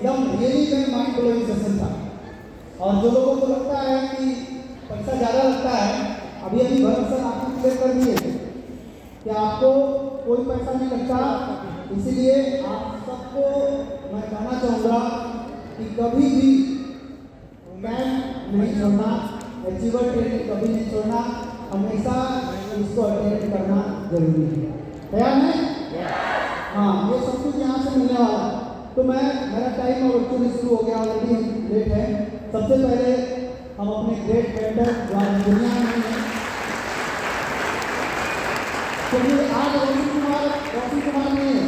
एकदम really mind blowing session था। और जो लोगों को लगता है कि पैसा ज़्यादा लगता है, अभी भरत सर आपको क्लियर कर दिए कि आपको कोई पैसा नहीं लगता। इसीलिए आप सबको मैं कहना चाहूँगा कि कभी भी कैंप नहीं छोड़ना, अचीवर ट्रेनिंग कभी नहीं छोड़ना, हमेशा इसको अटेंड करना जरूरी है। तैयार है? हाँ, ये सब कुछ यहाँ से मिलने वाला। तो मेरा टाइम और एक्चुअली शुरू हो गया, ऑलरेडी लेट है। सबसे पहले हम अपने ग्रेट मेंटर जो आज दुनिया में हैं, क्योंकि आज रोशन कुमार नहीं है,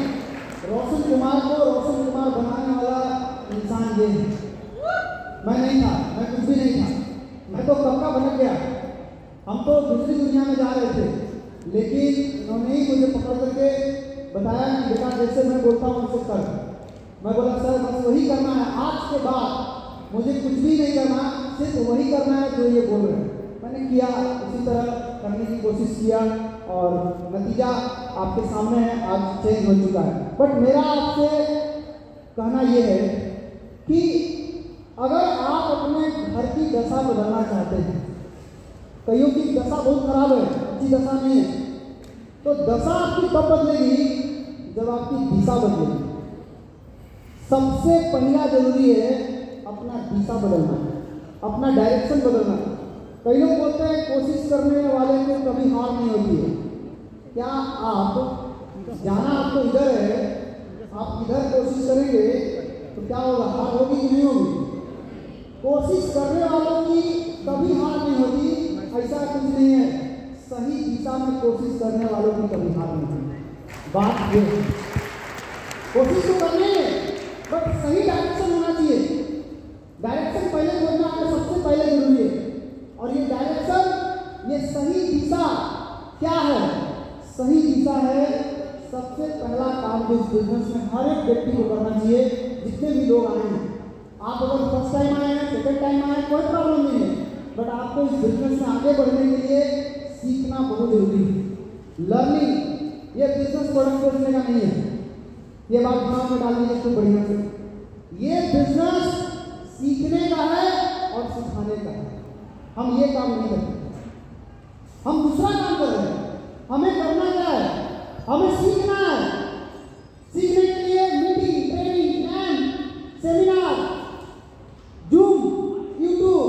रोशन कुमार बनाने वाला इंसान ये है। मैं नहीं था, मैं कुछ भी नहीं था, मैं तो कब का भटक गया। हम तो दूसरी दुनिया में जा रहे थे, लेकिन इन्होंने ही मुझे पकड़ करके बताया कि बेटा जैसे मैं बोलता हूँ वैसे कर। मैं बोला सर बस वही करना है, आज के बाद मुझे कुछ भी नहीं करना, सिर्फ वही करना है जो ये बोल रहे हैं। मैंने किया, उसी तरह करने की कोशिश किया और नतीजा आपके सामने है, आज चेंज हो चुका है। बट मेरा आपसे कहना ये है कि अगर आप अपने घर की दशा बदलना चाहते हैं, कईयों की दशा बहुत खराब है, अच्छी दशा नहीं है, तो दशा आपकी कब बदलेगी? जब आपकी दिशा बदलेगी। सबसे पहला जरूरी है अपना दिशा बदलना, अपना डायरेक्शन बदलना। कई लोग बोलते हैं कोशिश करने वाले को कभी हार नहीं होती है। क्या आप जाना आपको इधर है, आप इधर कोशिश करेंगे तो क्या होगा? हार होगी कि नहीं होगी? कोशिश करने वालों की कभी हार नहीं होती, ऐसा कुछ नहीं है। सही दिशा में कोशिश करने वालों की कभी हार नहीं होती। बात ये है, कोशिश तो करनी है, बट सही डायरेक्शन होना चाहिए। डायरेक्शन पहले बोलना आपको सबसे पहले जरूरी है। और ये डायरेक्शन, ये सही दिशा क्या है? सही दिशा है सबसे पहला काम जो इस बिजनेस में हर एक व्यक्ति को करना चाहिए, जितने भी लोग आए हैं। आप अगर फर्स्ट टाइम आए हैं, सेकेंड टाइम आए हैं, कोई प्रॉब्लम नहीं है, बट आपको इस बिजनेस में आगे बढ़ने के लिए सीखना बहुत जरूरी है। लर्निंग, ये बिजनेस प्रोडक्ट बेचने का नहीं है, ये बात दिमाग में डाल लीजिए खूब बढ़िया से। ये बिजनेस सीखने का है और सिखाने का है। हम ये काम नहीं करते, हम दूसरा काम कर रहे हैं। हमें करना क्या है? हमें सीखना है। सीखने के लिए meeting, training, camp, seminar, zoom, YouTube,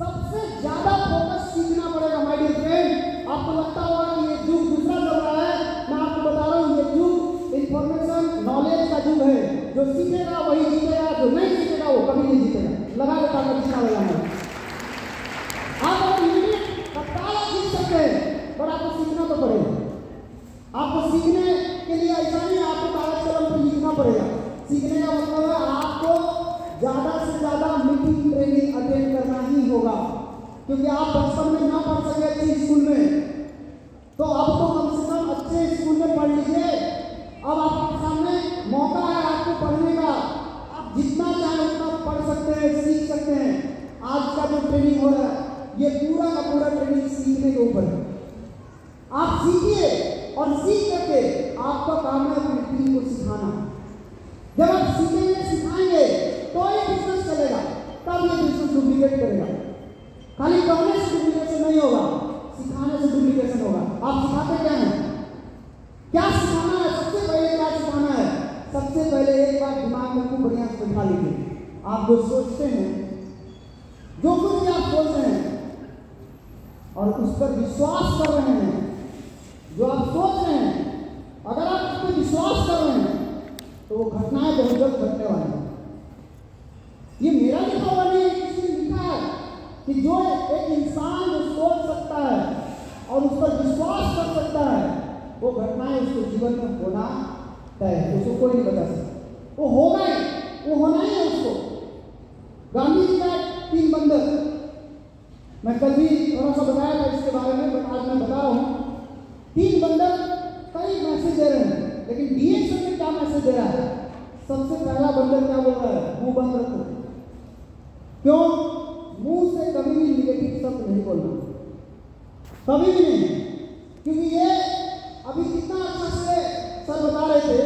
सबसे ज्यादा फोकस सीखना पड़ेगा माय डियर फ्रेंड। आपको लगता होगा कि ये युग दूसरा चल रहा है, मैं आपको बता रहा हूँ ये युग इंफॉर्मेशन नॉलेज का युग है। जो सीखेगा वही जीतेगा, जो नहीं सीखेगा वो कभी नहीं जीतेगा। लगा लेता है जीतना लगाना। आप अगर यूनिट तत्काल सीख सकते हैं, पर आपको सीखना तो पड़ेगा। आपको सीखने के लिए ऐसा नहीं आपको कागज कलम पर लिखना पड़ेगा। सीखने का मतलब है आपको ज्यादा से ज्यादा मीटिंग, ट्रेनिंग अटेंड करना ही होगा। क्योंकि आप बचपन में ना पढ़ सके अच्छे स्कूल में, तो अब तो कम से कम अच्छे स्कूल में पढ़ लीजिए। अब आपके सामने मौका है आपको पढ़ने का, आप जितना चाहे उतना पढ़ सकते हैं, सीख सकते हैं। आज का जो ट्रेनिंग हो रहा है ये पूरा का पूरा ट्रेनिंग सीखने के ऊपर है। आप सीखिए और सीख करके आपका काम है अपनी टीम को सिखाना। जब आप सीखेंगे, सिखाएंगे तो ये बिजनेस चलेगा, तब ये बिजनेस डुप्लीकेट करेगा। खाली कहने से डुप्लीकेशन नहीं होगा, सिखाने से डुप्लीकेशन होगा। आप सिखाते क्या हैं? क्या सिखाना है? सबसे पहले क्या सिखाना है? सबसे पहले एक बात दिमाग में खूब बढ़िया से बिठा लीजिए। आप जो सोचते हैं, जो कुछ भी आप सोच रहे हैं और उस पर विश्वास कर रहे हैं, जो आप सोच रहे हैं, अगर आप उस पर विश्वास कर रहे हैं तो वो घटनाएं बहुत जल्द घटने वाली हैं। ये मेरा लिखा हुआ नहीं है, किसी ने लिखा है कि जो एक इंसान जो सोच सकता है और उस पर विश्वास कर सकता है, वो घटनाएं उसके जीवन में होना तय है। उसको कोई नहीं बता सकता, वो होगा ही, वो होना ही है उसको। गांधी जी का 3 बंदर, मैं कल भी थोड़ा सा बताया था इसके बारे में, बट आज मैं बता रहा हूँ। 3 बंदर कई मैसेज दे रहे हैं, लेकिन डीएक्शन में क्या मैसेज दे रहा है? सबसे पहला बंदर क्या बोल रहा है? मुंह बंद रखो। क्यों? मुंह से कभी भी निगेटिव शब्द नहीं बोलना, कभी भी नहीं। क्योंकि ये अभी कितना अच्छा से सर बता रहे थे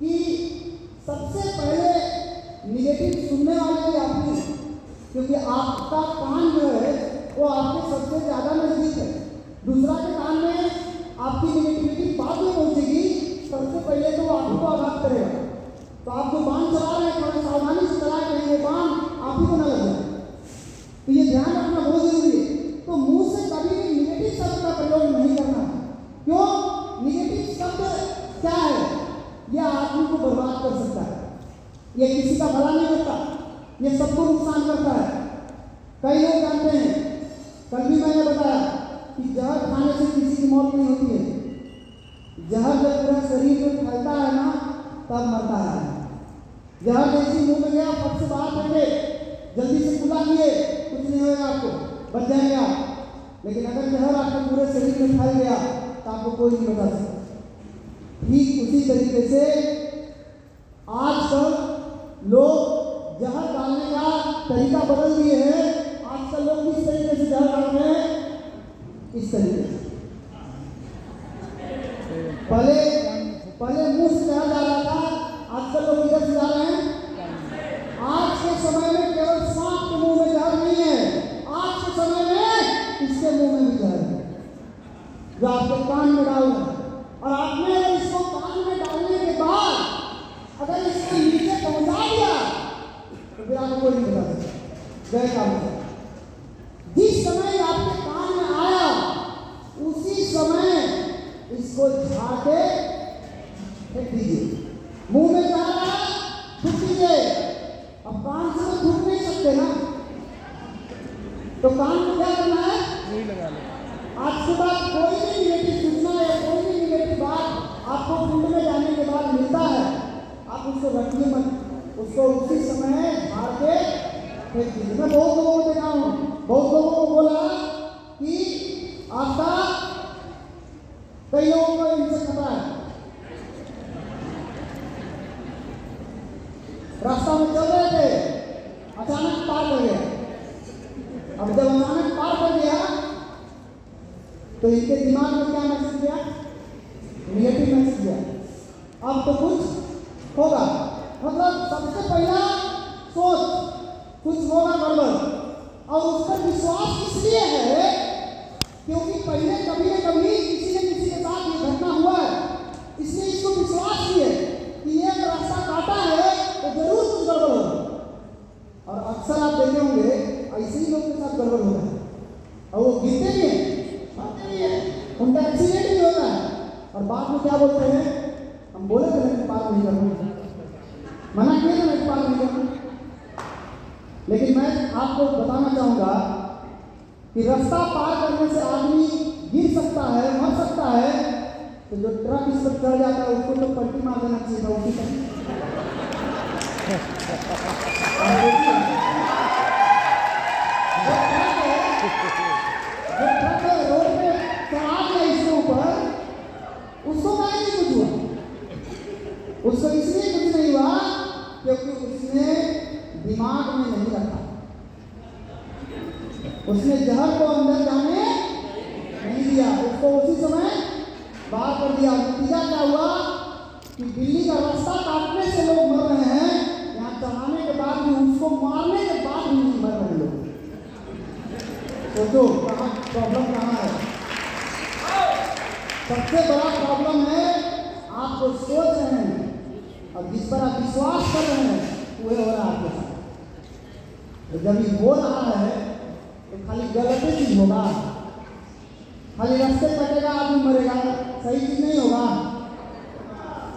कि सबसे पहले निगेटिव सुनने वाले भी आप ही, क्योंकि आपका कान जो है वो आपके सबसे ज्यादा नजदीक है। दूसरा के कान में आपकी निगेटिविटी बाद में पहुंचेगी, सबसे पहले तो वो आपको आघात करेगा। तो आप जो बाण चला रहे हैं थोड़ा सावधानी से चलाएं, कहीं वो बाण आप ही को न लग जाए। तो ये ध्यान रखना बहुत जरूरी है। तो मुंह से कभी भी निगेटिव शब्द का प्रयोग नहीं करना। क्यों? निगेटिव शब्द क्या है? यह आदमी को बर्बाद कर सकता है, यह किसी का भला नहीं करता, यह सबको नुकसान करता है। कई लोग जानते हैं, कल भी मैंने बताया कि जहर खाने से किसी की मौत नहीं होती है। जहर जब पूरा शरीर में फैलता है ना, तब मरता है। जहर जैसे मुंह में गया, फट से बाहर फेंके, जल्दी से कुला किए, कुछ नहीं होगा, आपको बच जाएंगे आप। लेकिन अगर जहर आपके पूरे शरीर में फैल गया तो आपको कोई नहीं बचा सकता। ठीक उसी तरीके से आजकल लोग जहर डालने का तरीका बदल दिए हैं। आजकल लोग किस तरीके से जहर डाल रहे हैं? इस तरीके से। पहले मुंह से जहर जा रहा था, आजकल लोग इधर से जा रहे हैं। आज के समय में केवल सांप के मुंह में जहर नहीं है, आज के समय में इसके मुंह में भी जहर है, जो आपके कान में डाल रहे हैं। और आपने इसको कान में डालने के बाद अगर इसके नीचे पहुंचा दिया तो फिर आपको कोई नहीं बता सकता। जय काल। जिस समय आपके कान में आया उसी समय इसको झाड़ के फेंक दीजिए। मुंह में जा रहा है, थूक दीजिए। अब कान से तो थूक नहीं सकते ना, तो कान में क्या करना है? वही लगा लो। आज के बाद कोई भी निगेटिव सूचना या कोई भी निगेटिव बात आपको फील्ड में जाने के बाद मिलता है, आप उसको रखिए मत, उसको उसी समय झाड़ के फेंक दीजिए। मैं बहुत लोगों को देखा हूँ, बहुत लोगों को बोला कि आपका, कई लोगों को इनसे खतरा है। रास्ता में चल रहे थे, अचानक पार कर गया। अब जब अचानक पार कर गया तो इनके दिमाग में क्या मैसेज गया? निगेटिव मैसेज गया। अब तो कुछ होगा, मतलब सबसे पहला सोच कुछ होगा गड़बड़। और उस पर विश्वास इसलिए है क्योंकि पहले कभी न कभी किसी न किसी के साथ ये घटना हुआ है, इसलिए इसको विश्वास ही है कि ये अगर रास्ता काटा है तो जरूर कुछ गड़बड़ होगा। और अक्सर आप देखे होंगे ऐसे ही लोग के साथ गड़बड़ होता है, और वो गिरते भी हैं, मरते भी हैं, उनका एक्सीडेंट भी होता है। और बाद में क्या बोलते हैं? हम बोले थे मैं पार नहीं करूँगा, मना किया था मैं पार नहीं करूँगा। लेकिन मैं आपको बताना चाहूँगा कि रास्ता पार करने से आदमी गिर सकता है, मर सकता है, तो जो ट्रक इस पर चढ़ जाता है उसको तो पट्टी मार देना चाहिए था उसी पर। जो ट्रक रोड पे चढ़ा दिया इसके ऊपर, उसको क्या नहीं कुछ हुआ, उसको इसलिए कुछ नहीं हुआ क्योंकि उसने दिमाग में नहीं रखा, उसने जहर को अंदर जाने नहीं दिया, उसको उसी समय बाहर कर दिया। नतीजा क्या हुआ कि दिल्ली का रास्ता काटने से लोग मर रहे हैं, यहाँ चढ़ाने के बाद भी, उसको मारने के बाद भी नहीं मर रहे लोग। सोचो कहाँ प्रॉब्लम कहाँ है? सबसे बड़ा प्रॉब्लम है आप जो सोच रहे हैं और जिस पर आप विश्वास कर रहे हैं वह हो रहा है आपके साथ। तो जब ये हो रहा है तो खाली गलत चीज होगा, खाली रास्ते कटेगा, आदमी मरेगा, सही चीज नहीं होगा।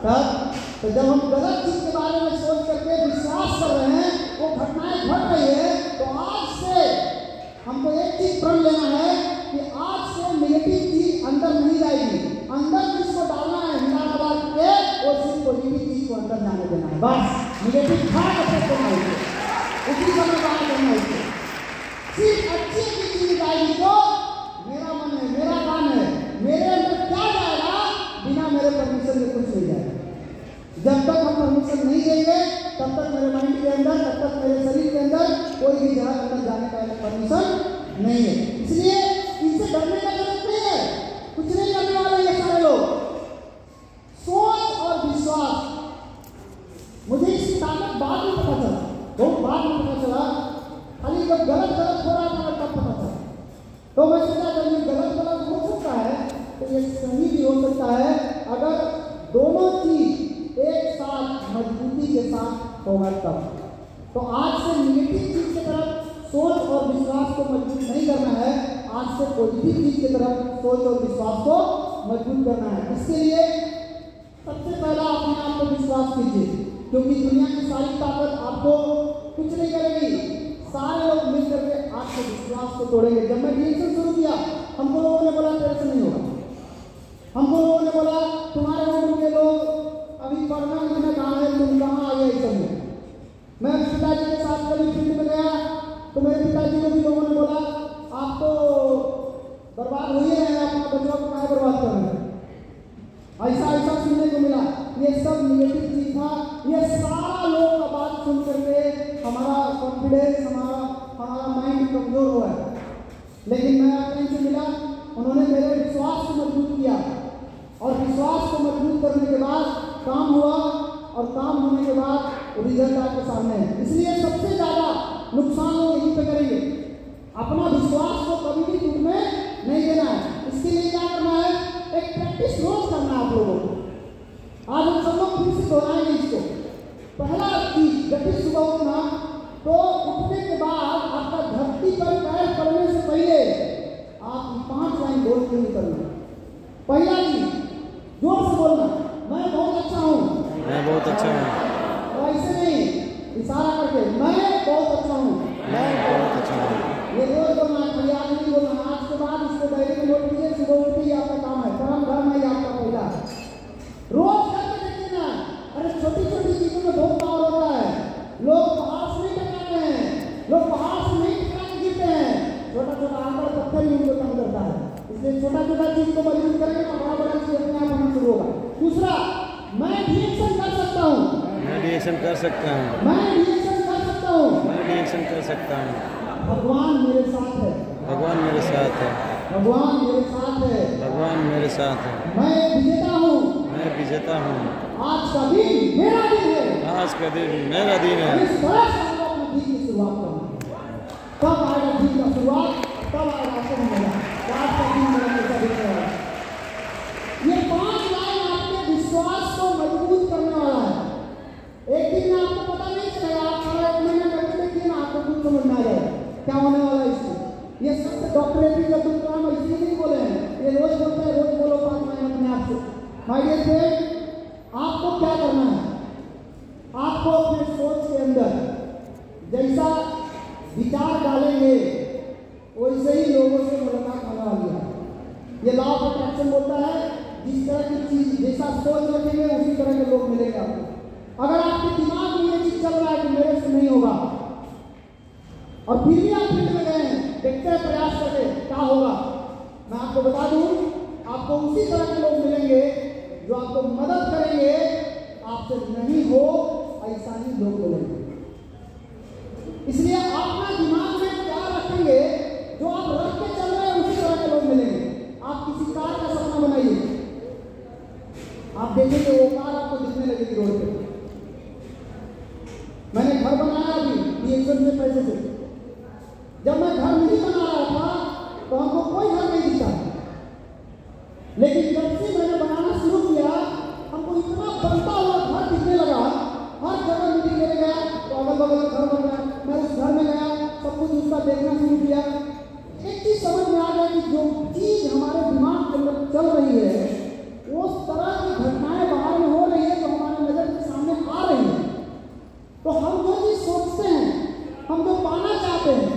तब तो जब हम गलत चीज के बारे में सोच करके विश्वास कर रहे हैं, वो घटनाएं घट रही है, तो आज से हमको एक चीज प्रण लेना है कि आज से निगेटिव चीज अंदर नहीं जाएगी। अंदर जिसको डालना है हिलाना बात के, वो सिर्फ पॉजिटिव चीज को अंदर जाने देना है, बस। निगेटिव खा करके उसी समय बात करना है, सिर्फ अच्छी चीज जाएगी। तो मेरा मन है, मेरा काम है, मेरे अंदर क्या जाएगा, बिना मेरे परमिशन के कुछ नहीं जाएगा। जब तक हम परमिशन नहीं देंगे तब तक मेरे माइंड के अंदर, तब तक मेरे शरीर के अंदर कोई भी जगह अंदर जाने का परमिशन नहीं है। इसलिए इनसे डरने का जरूरत नहीं है, कुछ नहीं करने वाले ये सारे लोग। सोच और विश्वास मुझे इसकी ताकत बाद में पता चला, बहुत बाद में पता चला, खाली जब गलत गलत हो रहा था तब पता चला। तो मैं सोचा जब ये गलत गलत हो सकता है तो ये सही भी हो सकता है अगर दोनों चीज एक साथ मजबूती के साथ होगा तब। तो आज से निगेटिव चीज की तरफ सोच और विश्वास को मजबूत नहीं करना है, आज से पॉजिटिव चीज की तरफ सोच और विश्वास को मजबूत करना है। इसके लिए सबसे पहला अपने आप को विश्वास कीजिए, क्योंकि दुनिया की सारी ताकत आपको कुछ नहीं करेगी। सारे लोग मिलकर के आपके विश्वास को तोड़ेंगे। जब मैं डीएक्शन शुरू किया, हमको लोगों ने बोला तेरे से नहीं होगा, हमको लोगों ने बोला तुम्हारे उम्र के लोग अभी पढ़ना लिखना कहाँ है, तुम कहाँ आ गए इस सब में। मैं पिताजी के साथ कभी फील्ड में गया तो मेरे पिताजी को भी लोगों ने बोला आप तो बर्बाद हो ही रहे हैं, अपना बच्चों को कहाँ बर्बाद कर रहे हैं। ऐसा ऐसा सुनने को मिला। ये सब निगेटिव चीज था। ये सारा लोगों का बात सुन करके हमारा कॉन्फिडेंस, हमारा माइंड कमजोर हुआ है। लेकिन मैं अपने से मिला, उन्होंने मेरे विश्वास को मजबूत किया और विश्वास को मजबूत करने के बाद काम हुआ और काम होने के बाद रिजल्ट आपके सामने है। इसलिए सबसे ज्यादा नुकसान लोग यहीं पे करेंगे। अपना विश्वास को कभी भी टूटने नहीं देना है। इसके लिए क्या करना है, एक प्रैक्टिस रोज करना है आप लोगों को। आज हम सब लोग फिर से दोहराएंगे इसको। पहला चीज जब भी सुबह उठना, तो उठने के बाद आपका धरती पर पैर पड़ने से पहले आप 5 लाइन बोल के निकलना। पहला चीज जोर से बोलना, मैं बहुत अच्छा हूँ, मैं बहुत अच्छा हूँ। ऐसे नहीं इशारा करके, मैं बहुत अच्छा हूँ, मैं बहुत अच्छा हूँ। ये रोज बोलना है, खाली आज नहीं बोलना। आज के बाद इसको डायरी में नोट कीजिए, सुबह उठते ही आपका काम है, कर्म धर्म है आपका पहला। रोज करके देखिए ना। अरे छोटी छोटी चीजों में बहुत पावर होता है। लोग पहाड़ से नहीं टकराते हैं, लोग पहाड़ से नहीं टकरा के गिरते हैं। छोटा छोटा आंकड़ा पत्थर ही उनको कम करता है। इसलिए छोटा छोटा चीज को मजबूत करेंगे तो बड़ा बड़ा चीज अपने आप होना शुरू होगा। दूसरा, मैं रिएक्शन कर सकता हूँ, मैं रिएक्शन कर सकता हूँ, मैं रिएक्शन कर सकता हूँ, मैं रिएक्शन कर सकता हूँ। भगवान मेरे साथ है, भगवान मेरे साथ है, भगवान मेरे साथ है, भगवान मेरे साथ है। मैं विजेता हूँ, मैं विजेता हूँ। आज का दिन मेरा दिन है, आज का दिन मेरा दिन है। इस तरह से हमको अपने दिन की शुरुआत करना है। कब आएगा दिन का शुरुआत, तब आएगा आपको मजा। आज का दिन मेरा कैसा दिन है। ये 5 लाइन आपके विश्वास को मजबूत करने वाला है। एक दिन में आपको पता नहीं चलेगा, आप सारा 1 महीना करके देखिए ना, आपको कुछ समझ में आ जाएगा क्या होने वाला है इसमें। ये सब डॉक्टर एपीजे अब्दुल कलाम इसलिए नहीं बोले हैं, ये रोज बोलते हैं, रोज बोलो 5 लाइन अपने आप से। माय डियर फ्रेंड, आपको क्या करना है, आपको अपने सोच के अंदर जैसा विचार डालेंगे वैसे ही लोगों से मुलाकात होने वाली है। ये लॉ ऑफ अट्रैक्शन बोलता है, जिस तरह की चीज जैसा सोच रखेंगे उसी तरह के लोग मिलेंगे आपको। अगर आपके दिमाग में ये चीज चल रहा है कि मेरे से नहीं होगा और फिर भी आप फील्ड में गए हैं, देखते हैं प्रयास करके क्या होगा, मैं आपको बता दूं, आपको उसी तरह के लोग मिलेंगे जो आपको मदद करेंगे। आपसे नहीं हो ऐसा ही लोग मिलेंगे। इसलिए अपना दिमाग में क्या रखेंगे, जो आप रख के चल रहे हैं उसी तरह के लोग मिलेंगे। आप किसी कार का सपना बनाइए, आप देखेंगे वो कार आपको दिखने लगेगी रोड पे। मैंने घर बनाया अभी डीएक्शन से पैसे से। जब मैं घर नहीं बना रहा था तो हमको कोई घर नहीं दिखता, लेकिन जब से मैंने बनाना शुरू किया हमको इतना बनता हुआ घर दिखने लगा। हर जगह मीटिंग लेने गया तो अगल बगल घर बन रहा, मैं उस घर में गया, सब कुछ उसका देखना शुरू किया। एक चीज समझ में आ गया कि जो चीज हमारे दिमाग के अंदर चल रही है उस तरह की घटनाएं बाहर में हो रही है तो हमारे नजर के सामने आ रही है। तो हम जो चीज सोचते हैं, हम जो पाना चाहते हैं,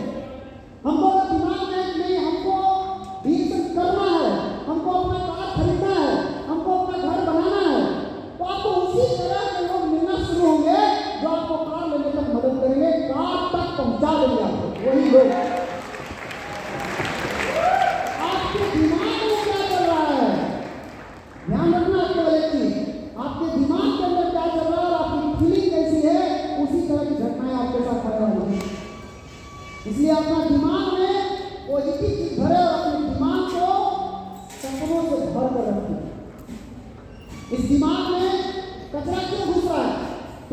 हमको दिमाग में नहीं, हमको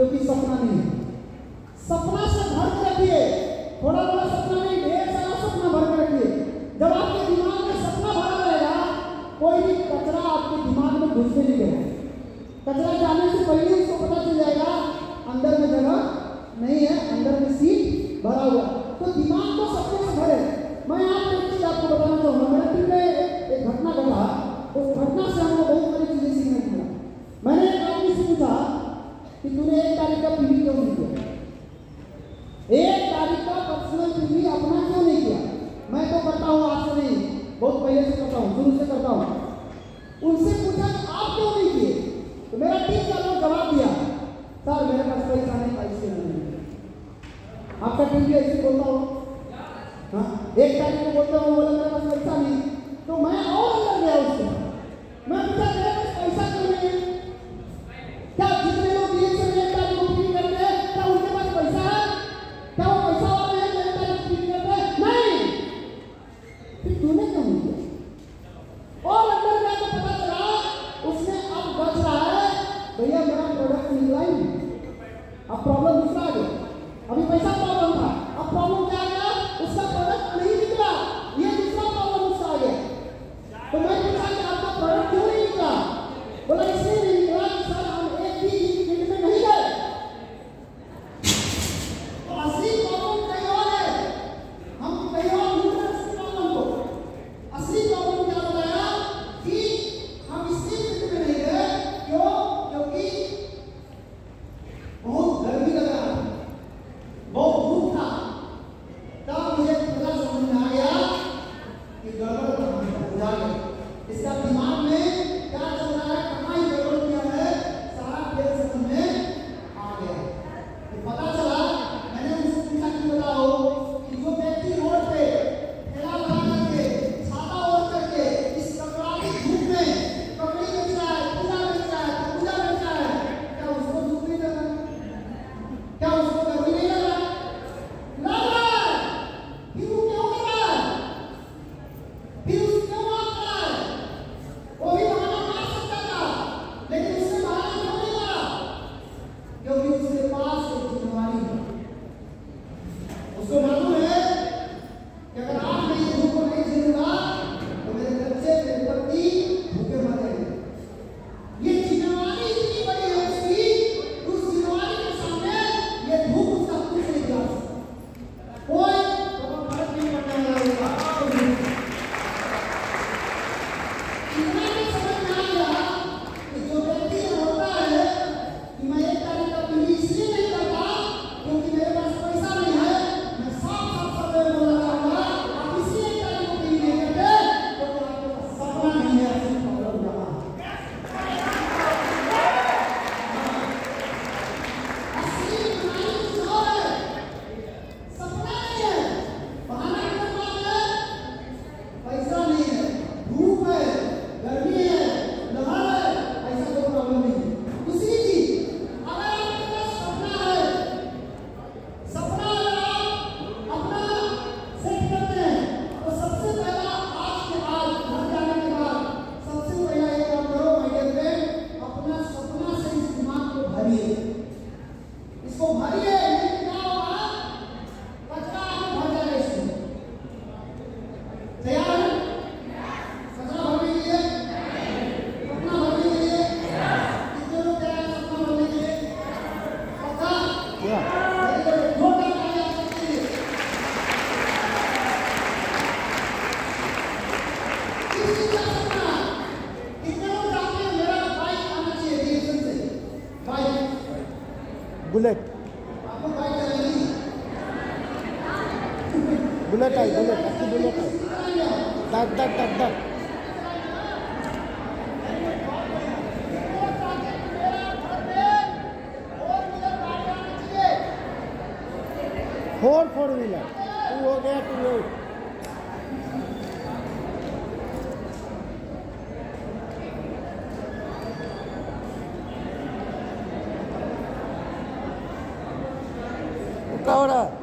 क्योंकि सपना नहीं है। सपना से भर के रखिए, थोड़ा बड़ा सपना नहीं, ढेर सारा सपना भर के रखिए। जब आपके दिमाग में सपना भरा रहेगा, कोई भी कचरा आपके दिमाग में घुसने नहीं देगा। कचरा जाने से पहले उसको पता चल जाएगा अंदर में जगह नहीं है, अंदर में सीट भरा हुआ। तो दिमाग को सपने से भरे। मैं आपको एक चीज आपको बताना चाहूँगा। मेरे टीम में एक घटना घटा, उस घटना से हमको बहुत सारी चीजें सीखने को मिला। मैंने एक आदमी से पूछा कि तूने 1 तारीख का पीवी क्यों नहीं किया? 1 तारीख का पर्सनल पीवी अपना क्यों नहीं किया? मैं तो करता हूँ, आज से नहीं, बहुत पहले से करता हूँ, शुरू से करता हूँ। उनसे पूछा कि आप क्यों नहीं किए? तो मेरा टीम का लोग जवाब दिया, सर मेरे पास पैसा नहीं, पैसे नहीं। आपका टीम भी ऐसे बोलता हो, हाँ 1 तारीख को बोलता हूँ, बोला मेरे पास पैसा नहीं। तो मैं और अंदर गया उससे, मैं पूछा मेरे पास पैसा क्यों नहीं है? क्या जितने लोग 1 तारीख को पीवी करते हैं, क्या उनके पास पैसा है? क्या वो पैसा वाले हैं 1 तारीख को पीवी करते हैं? नहीं। फिर तूने क्यों नहीं किया? और अंदर जाकर पता चला उसने अब बच रहा है, भैया मेरा प्रोडक्ट निकला ही नहीं। अब प्रॉब्लम दूसरा आ गया। अभी पैसा प्रॉब्लम था, अब प्रॉब्लम क्या आ गया? उसका प्रोडक्ट नहीं निकला, ये दूसरा प्रॉब्लम उसका आ गया। तो मैं पूछा कि आपका प्रोडक्ट क्यों नहीं निकला? बोला इसलिए नहीं निकला कि सर हम एक भी फील्ड में नहीं गए। तो असली प्रॉब्लम कहीं और है, हम कहीं और ढूंढ रहे हैं उस प्रॉब्लम को। असली प्रॉब्लम क्या बताया कि हम इसलिए फील्ड में नहीं गए, क्यों? क्योंकि बहुत गर्मी लगा, बहुत धूप था। तब मुझे पता समझ में आ गया कि गड़बड़ हो गया। इसका दिमाग में क्या चल रहा है, कहाँ ही गड़बड़ किया है, सारा खेल समझ में आ गया। तो पता चला, मैंने उनसे पूछा कि बताओ कि जो व्यक्ति रोड पे ठेला लगा करके, छाता ओढ़ करके, इस कड़कड़ाती धूप में ककड़ी बेच रहा है, पूजा बेच रहा है, पूजा बेच रहा है, क्या उसको धूप नहीं लग रहा? क्या उसको गर्मी नहीं लग रहा? लग रहा है। फिर वो क्यों कर रहा है? फिर उसको क्यों मार रहा है? वो भी बहाना मार सकता था, लेकिन उसने बहाना क्यों नहीं मारा? क्योंकि उसके पास एक जिम्मेदारी है। उसको मालूम है कि अगर आज मैं इस धूप को नहीं झेलूंगा तो मेरे बच्चे, मेरे पति भूखे मर जाएंगे। ये जिम्मेदारी इतनी बड़ी है उसकी, उस जिम्मेदारी के सामने ये धूप उसका कुछ नहीं कर सकता। कोई फर्क नहीं पड़ने वाला होगा। इतना भी समझ में आ गया कि जो व्यक्ति होता है कि मैं 1 तारीख का पीवी इसलिए नहीं करता क्योंकि मेरे पास पैसा नहीं है, मैं साफ बोलना चाहूंगा, आप इसलिए 1 तारीख को पीवी नहीं करते क्योंकि आपके पास सपना नहीं है। असली बीमारी कुछ और है, सपना नहीं है। बहाना क्यों मारते हैं? पैसा नहीं है, धूप है, गर्मी है, लहर है, ऐसा कोई प्रॉब्लम नहीं है। दूसरी चीज, अगर आपके पास सपना है, सपना अगर आप अपना सेट करते हैं, तो सबसे पहला आज के आज घर जाने के बाद सबसे पहला एक काम करो, माय डियर फ्रेंड, अपना सपना से इस दिमाग को भरिए, इसको भरिए। नहीं क्या होगा? कचरा आके भर जाएगा इसमें। तैयार है? सपना भरने के लिए, सपना भरने के लिए कितने लोग तैयार हैं सपना भरने के लिए? पक्का? वेरी गुड, जोरदार तालियां सबके लिए। किस चीज का सपना? कितने लोग चाहते हैं मेरा बाइक आना चाहिए रिएक्शन से? बाइक, बुलेट, आपको बाइक चलानी? बुलेट आई, बुलेट, आपकी bullet I, that that that that. Four wheeler, 2 हो गया, 2 8। क्या हो रहा है?